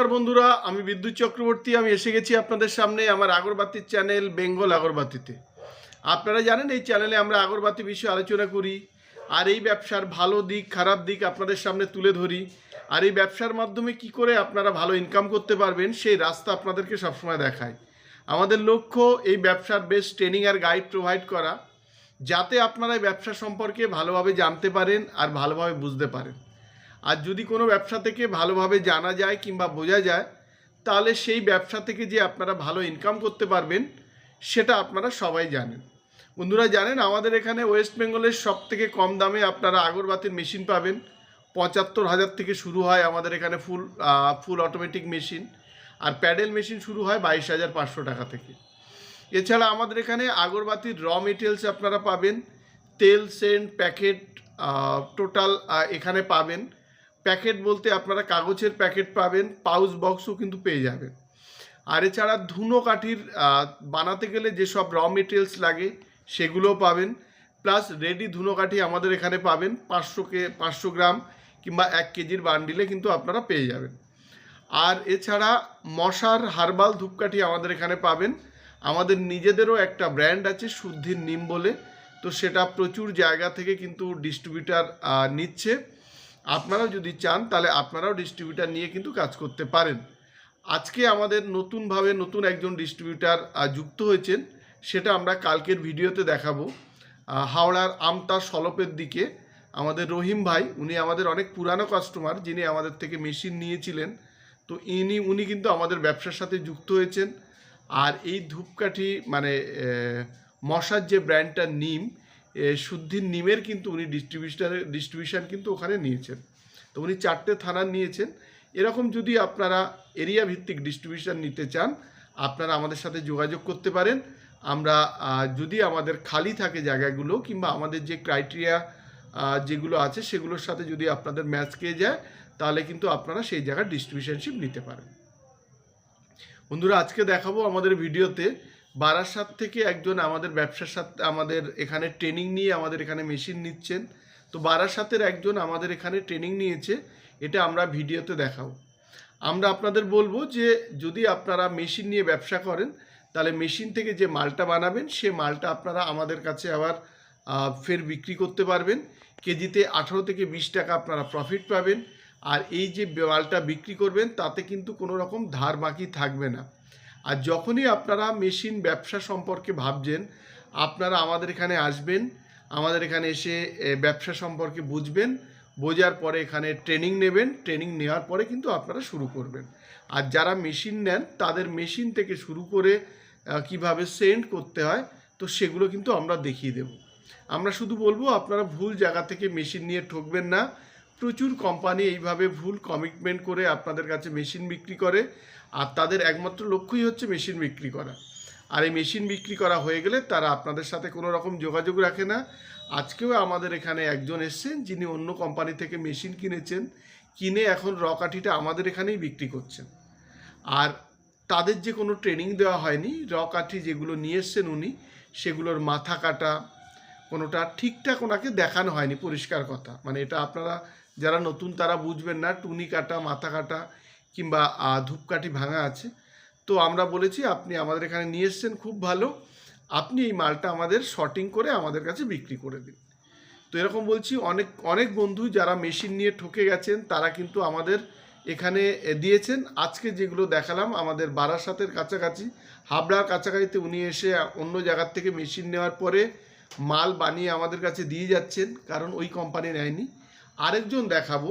নমস্কার বন্ধুরা, আমি বিদ্যুৎ চক্রবর্তী। আমি এসে গেছি আপনাদের সামনে আমার আগরবাতির চ্যানেল বেঙ্গল আগরবাতিতে। আপনারা জানেন এই চ্যানেলে আমরা আগরবাতি বিষয়ে আলোচনা করি, আর এই ব্যবসার ভালো দিক খারাপ দিক আপনাদের সামনে তুলে ধরি, আর এই ব্যবসার মাধ্যমে কি করে আপনারা ভালো ইনকাম করতে পারবেন সেই রাস্তা আপনাদেরকে সবসময় দেখায়। আমাদের লক্ষ্য এই ব্যবসার বেস্ট ট্রেনিং আর গাইড প্রোভাইড করা, যাতে আপনারা এই ব্যবসা সম্পর্কে ভালোভাবে জানতে পারেন আর ভালোভাবে বুঝতে পারেন। আর যদি কোনো ব্যবসা থেকে ভালোভাবে জানা যায় কিংবা বোঝা যায়, তাহলে সেই ব্যবসা থেকে যে আপনারা ভালো ইনকাম করতে পারবেন সেটা আপনারা সবাই জানেন। বন্ধুরা জানেন, আমাদের এখানে ওয়েস্ট বেঙ্গলের সব থেকে কম দামে আপনারা আগরবাতির মেশিন পাবেন। ৭৫,০০০ থেকে শুরু হয় আমাদের এখানে ফুল অটোমেটিক মেশিন, আর প্যাডেল মেশিন শুরু হয় ২২,৫০০ টাকা থেকে। এছাড়া আমাদের এখানে আগরবাতির র মেটেরিয়ালস আপনারা পাবেন, তেল, সেন্ট, প্যাকেট টোটাল এখানে পাবেন। প্যাকেট বলতে আপনারা কাগজের প্যাকেট পাবেন, পাউচ বক্সও কিন্তু পেয়ে যাবেন। আর এছাড়া ধুনো কাঠির বানাতে গেলে যেসব র মেটেরিয়ালস লাগে সেগুলোও পাবেন। প্লাস রেডি ধুনো কাঠি আমাদের এখানে পাবেন ৫০০ গ্রাম কিংবা ১ কেজির বান্ডিলে কিন্তু আপনারা পেয়ে যাবেন। আর এছাড়া মশার হার্বাল ধূপকাঠি আমাদের এখানে পাবেন। আমাদের নিজেদেরও একটা ব্র্যান্ড আছে শুদ্ধির নিম বলে, তো সেটা প্রচুর জায়গা থেকে কিন্তু ডিস্ট্রিবিউটার নিচ্ছে। আপনারাও যদি চান তাহলে আপনারাও ডিস্ট্রিবিউটার নিয়ে কিন্তু কাজ করতে পারেন। আজকে আমাদের নতুন একজন ডিস্ট্রিবিউটার যুক্ত হয়েছেন, সেটা আমরা কালকের ভিডিওতে দেখাবো। হাওড়ার আমতা সলপের দিকে আমাদের রহিম ভাই, উনি আমাদের অনেক পুরানো কাস্টমার, যিনি আমাদের থেকে মেশিন নিয়েছিলেন। তো উনি কিন্তু আমাদের ব্যবসার সাথে যুক্ত হয়েছেন। আর এই ধূপকাঠি মানে মশার যে ব্র্যান্ডটা নিম, শুদ্ধির নিমের কিন্তু উনি ডিস্ট্রিবিউশন কিন্তু ওখানে নিয়েছেন। তো উনি 4টে থানার নিয়েছেন। এরকম যদি আপনারা এরিয়া ভিত্তিক ডিস্ট্রিবিউশন নিতে চান, আপনারা আমাদের সাথে যোগাযোগ করতে পারেন। আমরা যদি আমাদের খালি থাকে জায়গাগুলো কিংবা আমাদের যে ক্রাইটেরিয়া যেগুলো আছে সেগুলোর সাথে যদি আপনাদের ম্যাচ খেয়ে যায়, তাহলে কিন্তু আপনারা সেই জায়গার ডিস্ট্রিবিউশনশিপ নিতে পারেন। বন্ধুরা আজকে দেখাবো আমাদের ভিডিওতে বারাসাত থেকে একজন আমাদের ব্যবসার সাথে আমাদের এখানে ট্রেনিং নিয়ে আমাদের এখানে মেশিন নিচ্ছেন। তো বারাসাতের একজন আমাদের এখানে ট্রেনিং নিয়েছে, এটা আমরা ভিডিওতে দেখাবো। আমরা আপনাদের বলবো যে যদি আপনারা মেশিন নিয়ে ব্যবসা করেন, তাহলে মেশিন থেকে যে মালটা বানাবেন সে মালটা আপনারা আমাদের কাছে আবার ফের বিক্রি করতে পারবেন। কেজিতে 18 থেকে 20 টাকা আপনারা প্রফিট পাবেন। আর এই যে মালটা বিক্রি করবেন তাতে কিন্তু কোনো রকম ধার বাকি থাকবে না। আর যখনই আপনারা মেশিন ব্যবসা সম্পর্কে ভাবছেন, আপনারা আমাদের এখানে আসবেন, আমাদের এখানে এসে ব্যবসা সম্পর্কে বুঝবেন, বোঝার পরে এখানে ট্রেনিং নেবেন, ট্রেনিং নেওয়ার পরে কিন্তু আপনারা শুরু করবেন। আর যারা মেশিন নেন তাদের মেশিন থেকে শুরু করে কিভাবে সেন্ড করতে হয়, তো সেগুলো কিন্তু আমরা দেখিয়ে দেব। আমরা শুধু বলবো আপনারা ভুল জায়গা থেকে মেশিন নিয়ে ঠকবেন না। প্রচুর কোম্পানি এইভাবে ভুল কমিটমেন্ট করে আপনাদের কাছে মেশিন বিক্রি করে, আর তাদের একমাত্র লক্ষ্যই হচ্ছে মেশিন বিক্রি করা। আর এই মেশিন বিক্রি করা হয়ে গেলে তারা আপনাদের সাথে কোনো রকম যোগাযোগ রাখে না। আজকেও আমাদের এখানে একজন এসছেন যিনি অন্য কোম্পানি থেকে মেশিন কিনেছেন, কিনে এখন র কাঠিটা আমাদের এখানেই বিক্রি করছেন। আর তাদের যে কোনো ট্রেনিং দেওয়া হয়নি, র কাঠি যেগুলো নিয়ে এসছেন উনি, সেগুলোর মাথা কাটা কোনোটা ঠিকঠাক ওনাকে দেখানো হয়নি। পরিষ্কার কথা, মানে এটা আপনারা যারা নতুন তারা বুঝবেন না, টুনি কাটা, মাথা কাটা কিংবা ধূপকাঠি ভাঙা আছে। তো আমরা বলেছি আপনি আমাদের এখানে নিয়ে এসছেন, খুব ভালো, আপনি এই মালটা আমাদের শর্টিং করে আমাদের কাছে বিক্রি করে দিন। তো এরকম বলছি, অনেক বন্ধু যারা মেশিন নিয়ে ঠকে গেছেন তারা কিন্তু আমাদের এখানে দিয়েছেন। আজকে যেগুলো দেখালাম আমাদের বারাসাতের কাছাকাছি, হাবড়ার কাছাকাছিতে উনি এসে অন্য জায়গার থেকে মেশিন নেওয়ার পরে মাল বানিয়ে আমাদের কাছে দিয়ে যাচ্ছেন, কারণ ওই কোম্পানি নেয়নি। আরেকজন দেখাবো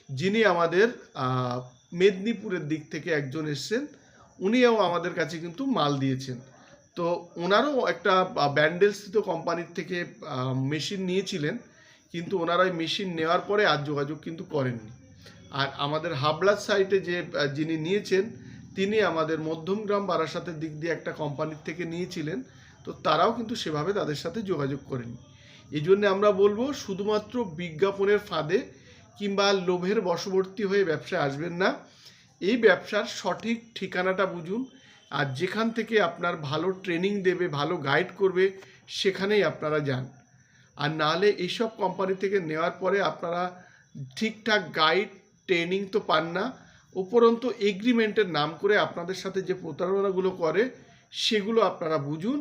যিনি আমাদের মেদিনীপুরের দিক থেকে একজন এসছেন, উনিও আমাদের কাছে কিন্তু মাল দিয়েছেন। তো ওনারও একটা ব্যান্ডেলস্থিত কোম্পানির থেকে মেশিন নিয়েছিলেন, কিন্তু ওনারা ওই মেশিন নেওয়ার পরে আর যোগাযোগ কিন্তু করেননি। আর আমাদের হাবড়ার সাইটে যে যিনি নিয়েছেন তিনি আমাদের মধ্যমগ্রাম বারাসাতের দিক দিয়ে একটা কোম্পানির থেকে নিয়েছিলেন, তো তারাও কিন্তু সেভাবে তাদের সাথে যোগাযোগ করেনি। এই জন্যে আমরা বলবো শুধুমাত্র বিজ্ঞাপনের ফাঁদে কিংবা লোভের বশবর্তী হয়ে ব্যবসায় আসবেন না। এই ব্যবসার সঠিক ঠিকানাটা বুঝুন, আর যেখান থেকে আপনার ভালো ট্রেনিং দেবে, ভালো গাইড করবে, সেখানেই আপনারা যান। আর নাহলে এইসব কোম্পানি থেকে নেওয়ার পরে আপনারা ঠিকঠাক গাইড ট্রেনিং তো পান না, উপরন্তু এগ্রিমেন্টের নাম করে আপনাদের সাথে যে প্রতারণাগুলো করে সেগুলো আপনারা বুঝুন।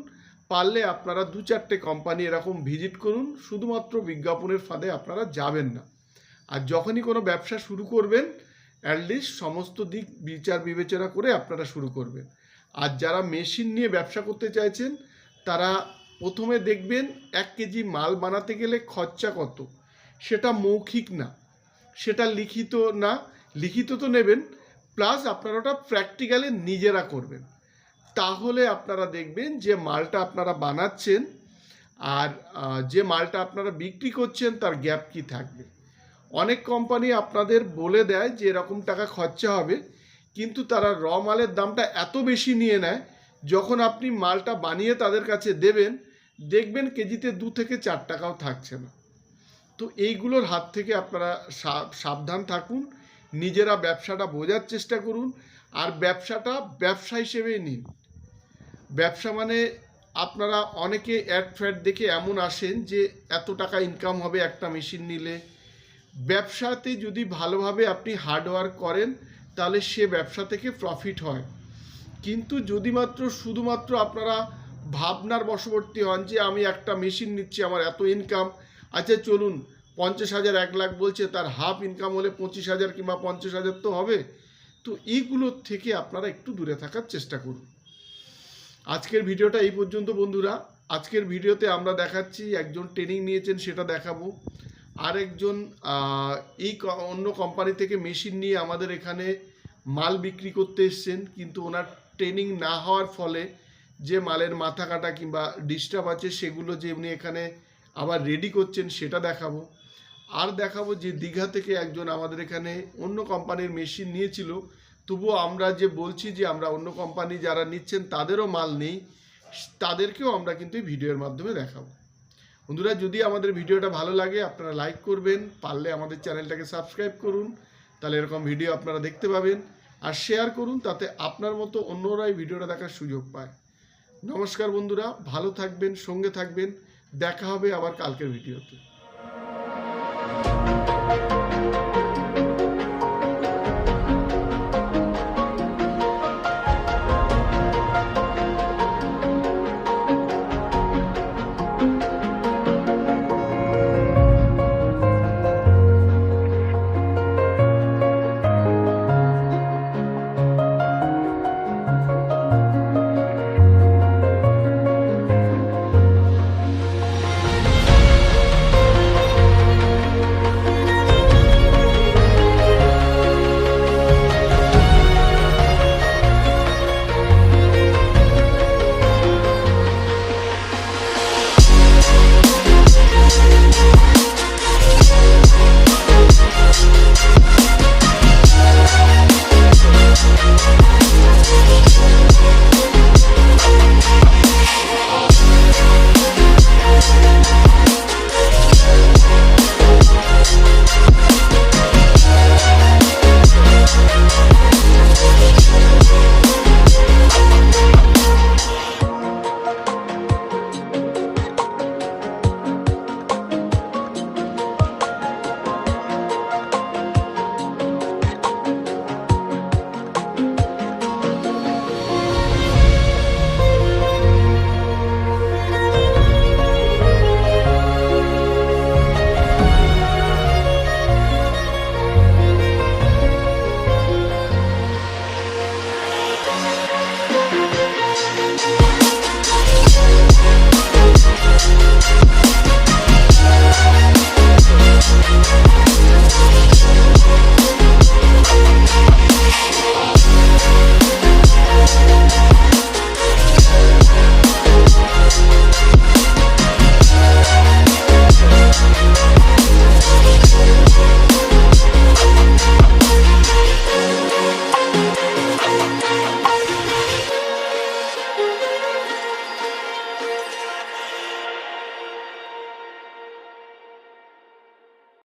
পারলে আপনারা 2-4টে কোম্পানি এরকম ভিজিট করুন, শুধুমাত্র বিজ্ঞাপনের ফাঁদে আপনারা যাবেন না। আর যখনই কোনো ব্যবসা শুরু করবেন অ্যাটলিস্ট সমস্ত দিক বিচার বিবেচনা করে আপনারা শুরু করবেন। আর যারা মেশিন নিয়ে ব্যবসা করতে চাইছেন তারা প্রথমে দেখবেন 1 কেজি মাল বানাতে গেলে খরচা কত, সেটা মৌখিক না, সেটা লিখিত না, লিখিত তো নেবেন, প্লাস আপনারা ওটা প্র্যাকটিক্যালি নিজেরা করবেন। তাহলে আপনারা দেখবেন যে মালটা আপনারা বানাচ্ছেন আর যে মালটা আপনারা বিক্রি করছেন তার গ্যাপ কি থাকবে। অনেক কোম্পানি আপনাদের বলে দেয় যে এরকম টাকা খরচা হবে, কিন্তু তারা র মালের দামটা এত বেশি নিয়ে নেয়, যখন আপনি মালটা বানিয়ে তাদের কাছে দেবেন দেখবেন কেজিতে 2 থেকে 4 টাকাও থাকছে না। তো এইগুলোর হাত থেকে আপনারা সাবধান থাকুন, নিজেরা ব্যবসাটা বোঝার চেষ্টা করুন, আর ব্যবসাটা ব্যবসা হিসেবেই নিন। ব্যবসা মানে আপনারা অনেকে অ্যাড ফ্যাড দেখে এমন আসেন যে এত টাকা ইনকাম হবে একটা মেশিন নিলে। ব্যবসাতে যদি ভালোভাবে আপনি হার্ডওয়ার্ক করেন তাহলে সে ব্যবসা থেকে প্রফিট হয়, কিন্তু যদি শুধুমাত্র আপনারা ভাবনার বশবর্তী হন যে আমি একটা মেশিন নিচ্ছি আমার এত ইনকাম, আচ্ছা চলুন 50,000 1 লাখ বলছে, তার হাফ ইনকাম হলে 25,000 কিংবা 50,000 তো হবে। তো এইগুলোর থেকে আপনারা একটু দূরে থাকার চেষ্টা করুন। আজকের ভিডিওটা এই পর্যন্ত বন্ধুরা। আজকের ভিডিওতে আমরা দেখাচ্ছি একজন ট্রেনিং নিয়েছেন সেটা দেখাবো, আর একজন অন্য কোম্পানি থেকে মেশিন নিয়ে আমাদের এখানে মাল বিক্রি করতে এসছেন, কিন্তু ওনার ট্রেনিং না হওয়ার ফলে যে মালের মাথা কাটা কিংবা ডিস্টার্ব আছে সেগুলো যে উনি এখানে আবার রেডি করছেন সেটা দেখাবো। আর দেখাবো যে দীঘা থেকে একজন আমাদের এখানে অন্য কোম্পানির মেশিন নিয়েছিল, তবুও আমরা যে বলছি যে আমরা অন্য কোম্পানি যারা নিচ্ছেন তাদেরও মাল নেই, তাদেরকেও আমরা কিন্তু এই ভিডিওর মাধ্যমে দেখাবো। বন্ধুরা, যদি আমাদের ভিডিওটা ভালো লাগে আপনারা লাইক করবেন, পারলে আমাদের চ্যানেলটাকে সাবস্ক্রাইব করুন, তাহলে এরকম ভিডিও আপনারা দেখতে পাবেন। আর শেয়ার করুন, তাতে আপনার মতো অন্যরাই ভিডিওটা দেখার সুযোগ পায়। নমস্কার বন্ধুরা, ভালো থাকবেন, সঙ্গে থাকবেন, দেখা হবে আবার কালকের ভিডিওতে।